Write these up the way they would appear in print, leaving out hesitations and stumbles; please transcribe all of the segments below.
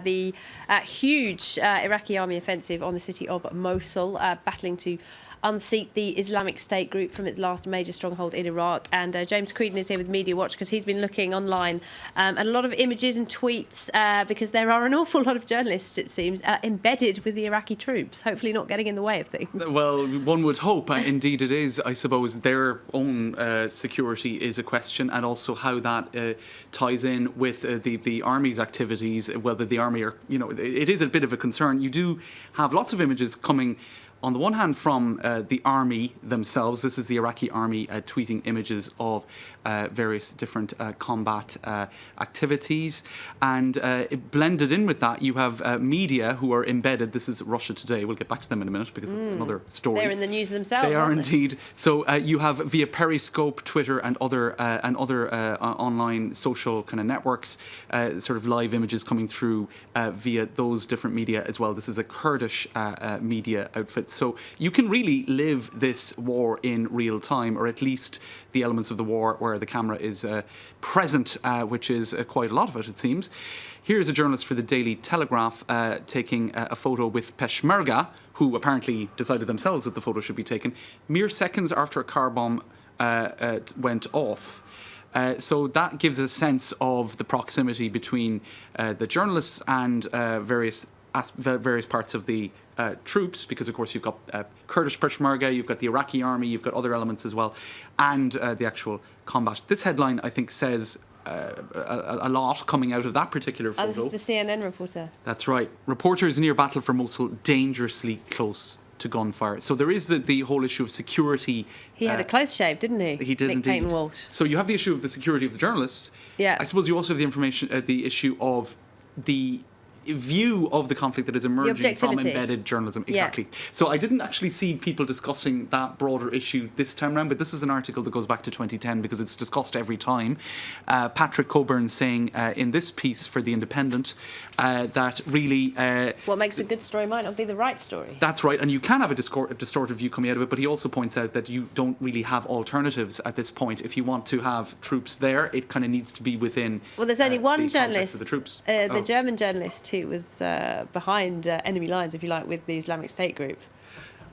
The huge Iraqi army offensive on the city of Mosul, battling to unseat the Islamic State group from its last major stronghold in Iraq. And James Creedon is here with Media Watch because he's been looking online at a lot of images and tweets because there are an awful lot of journalists, it seems, embedded with the Iraqi troops, hopefully not getting in the way of things. Well, one would hope. Indeed it is. I suppose their own security is a question, and also how that ties in with the army's activities, whether the army are, it is a bit of a concern. You do have lots of images coming on the one hand from the army themselves. This is the Iraqi army tweeting images of various different combat activities. And blended in with that, you have media who are embedded. This is Russia Today. We'll get back to them in a minute because it's another story. They're in the news themselves, They are aren't they? indeed. So you have via Periscope, Twitter and other online social kind of networks, sort of live images coming through via those different media as well. This is a Kurdish media outfit. So you can really live this war in real time, or at least the elements of the war where the camera is present, which is quite a lot of it seems. Here's a journalist for the Daily Telegraph taking a photo with Peshmerga, who apparently decided themselves that the photo should be taken, mere seconds after a car bomb went off. So that gives a sense of the proximity between the journalists and various parts of the troops, because of course you've got Kurdish Peshmerga, you've got the Iraqi army, you've got other elements as well, and the actual combat. This headline, I think, says a lot coming out of that particular photo. This is the CNN reporter. That's right. Reporters near battle for Mosul dangerously close to gunfire. So there is the whole issue of security. He had a close shave, didn't he? He did, Nick indeed. Payton Walsh. So you have the issue of the security of the journalists. Yeah. I suppose you also have the issue of the view of the conflict that is emerging from embedded journalism. Exactly. Yeah. So I didn't actually see people discussing that broader issue this time around, but this is an article that goes back to 2010 because it's discussed every time. Patrick Coburn saying in this piece for The Independent that really... what makes a good story might not be the right story. That's right, and you can have a distorted view coming out of it, but he also points out that you don't really have alternatives at this point. If you want to have troops there, it kind of needs to be within Well, there's only one journalist, of the troops. The German journalist who was behind enemy lines, if you like, with the Islamic State group.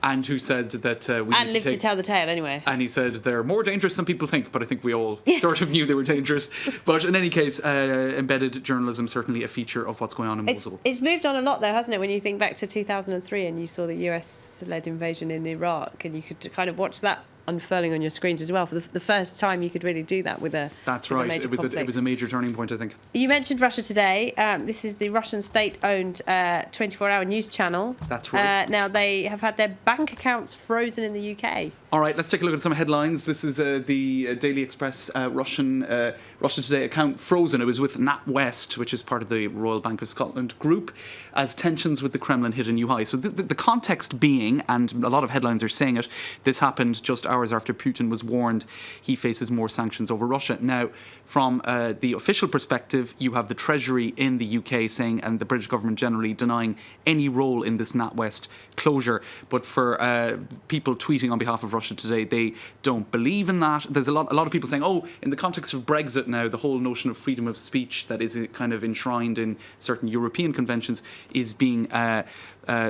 And who said that we and need lived to tell the tale anyway. And he said they're more dangerous than people think, but I think we all sort of knew they were dangerous. But in any case, embedded journalism certainly a feature of what's going on in Mosul. It's moved on a lot though, hasn't it? When you think back to 2003 and you saw the US-led invasion in Iraq, and you could kind of watch that unfurling on your screens as well. For the first time, you could really do that with a That's right. It was a major turning point, I think. You mentioned Russia Today. This is the Russian state-owned 24-hour news channel. That's right. Now they have had their bank accounts frozen in the UK. All right, let's take a look at some headlines. This is the Daily Express Russia Today account frozen. It was with NatWest, which is part of the Royal Bank of Scotland group, as tensions with the Kremlin hit a new high. So the context being, and a lot of headlines are saying it, this happened just hours after Putin was warned he faces more sanctions over Russia. Now, from the official perspective, you have the Treasury in the UK saying, and the British government generally denying any role in this NatWest closure. But for people tweeting on behalf of Russia Today, they don't believe in that. There's a lot of people saying, oh, in the context of Brexit now, the whole notion of freedom of speech that is kind of enshrined in certain European conventions is being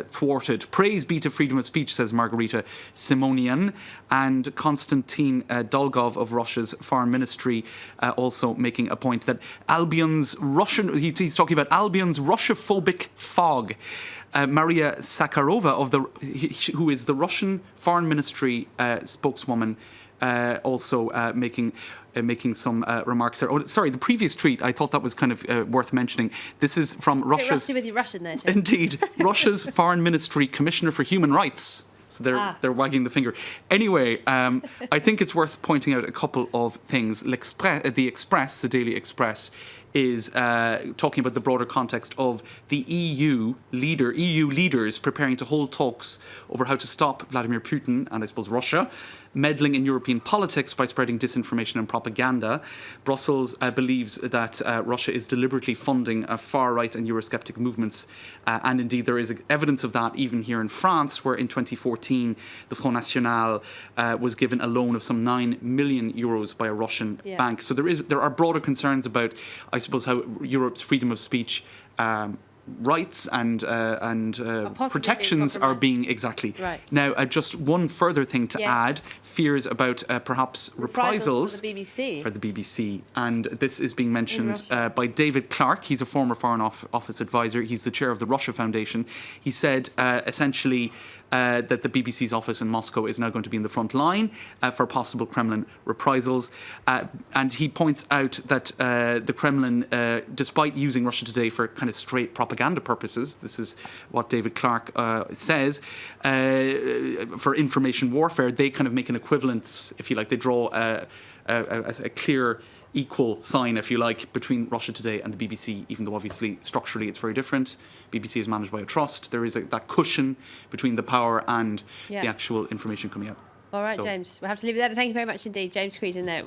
thwarted. Praise be to freedom of speech, says Margarita Simonian. And Konstantin Dolgov of Russia's foreign ministry also making a point that he's talking about Albion's Russia-phobic fog. Maria Sakharova, who is the Russian foreign ministry spokeswoman, also making some remarks there. Oh, sorry, the previous tweet, I thought that was kind of worth mentioning. This is from Russia's... Rusty with your Russian there, Jim. Indeed. Russia's Foreign Ministry Commissioner for Human Rights. So they're wagging the finger. Anyway, I think it's worth pointing out a couple of things. The Daily Express, is talking about the broader context of the EU leaders preparing to hold talks over how to stop Vladimir Putin and I suppose Russia meddling in European politics by spreading disinformation and propaganda. Brussels believes that Russia is deliberately funding far-right and Eurosceptic movements, and indeed there is evidence of that even here in France, where in 2014 the Front National was given a loan of some 9 million euros by a Russian bank. So there are broader concerns about, I suppose, how Europe's freedom of speech rights and possibly protections being are compromised. being exactly. Right. Now, just one further thing to Yes. add: fears about perhaps reprisals for the BBC. for the BBC, and this is being mentioned Russia. by David Clark. He's a former Foreign Office advisor. He's the chair of the Russia Foundation. He said essentially that the BBC's office in Moscow is now going to be in the front line for possible Kremlin reprisals. And he points out that the Kremlin, despite using Russia Today for kind of straight propaganda purposes, this is what David Clark says, for information warfare, they kind of make an equivalence, if you like. They draw a clear equal sign, if you like, between Russia Today and the BBC, even though obviously structurally it's very different. BBC is managed by a trust. There is that cushion between the power and the actual information coming out. All right, So- James. We'll have to leave it there. But thank you very much indeed. James Creedon there.